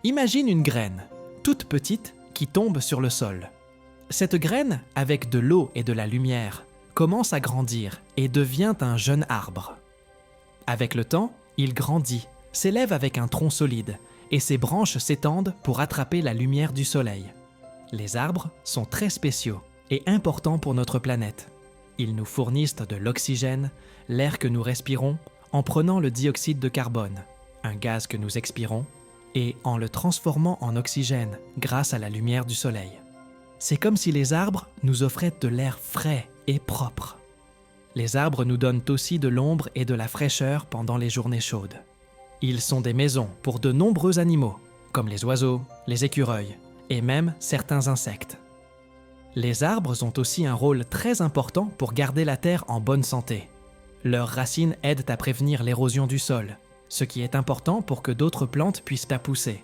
Imagine une graine, toute petite, qui tombe sur le sol. Cette graine, avec de l'eau et de la lumière, commence à grandir et devient un jeune arbre. Avec le temps, il grandit, s'élève avec un tronc solide, et ses branches s'étendent pour attraper la lumière du soleil. Les arbres sont très spéciaux et importants pour notre planète. Ils nous fournissent de l'oxygène, l'air que nous respirons, en prenant le dioxyde de carbone, un gaz que nous expirons, et en le transformant en oxygène grâce à la lumière du soleil. C'est comme si les arbres nous offraient de l'air frais et propre. Les arbres nous donnent aussi de l'ombre et de la fraîcheur pendant les journées chaudes. Ils sont des maisons pour de nombreux animaux, comme les oiseaux, les écureuils et même certains insectes. Les arbres ont aussi un rôle très important pour garder la terre en bonne santé. Leurs racines aident à prévenir l'érosion du sol, ce qui est important pour que d'autres plantes puissent la pousser.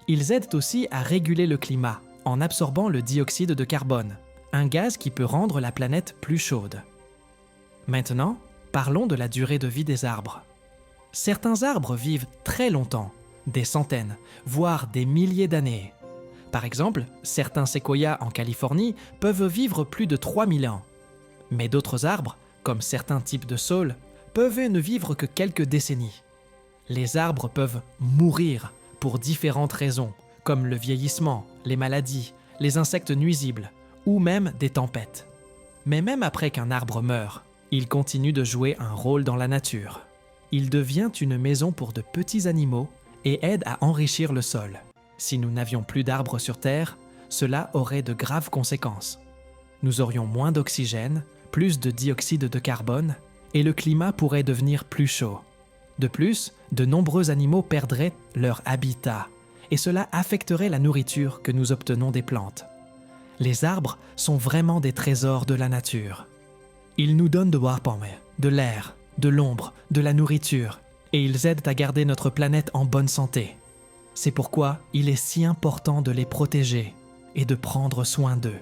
Ils aident aussi à réguler le climat en absorbant le dioxyde de carbone, un gaz qui peut rendre la planète plus chaude. Maintenant, parlons de la durée de vie des arbres. Certains arbres vivent très longtemps, des centaines, voire des milliers d'années. Par exemple, certains séquoias en Californie peuvent vivre plus de 3000 ans. Mais d'autres arbres, comme certains types de saules, peuvent ne vivre que quelques décennies. Les arbres peuvent mourir pour différentes raisons, comme le vieillissement, les maladies, les insectes nuisibles ou même des tempêtes. Mais même après qu'un arbre meurt, il continue de jouer un rôle dans la nature. Il devient une maison pour de petits animaux et aide à enrichir le sol. Si nous n'avions plus d'arbres sur Terre, cela aurait de graves conséquences. Nous aurions moins d'oxygène, plus de dioxyde de carbone, et le climat pourrait devenir plus chaud. De plus, de nombreux animaux perdraient leur habitat, et cela affecterait la nourriture que nous obtenons des plantes. Les arbres sont vraiment des trésors de la nature. Ils nous donnent de l'air, de l'ombre, de la nourriture, et ils aident à garder notre planète en bonne santé. C'est pourquoi il est si important de les protéger et de prendre soin d'eux.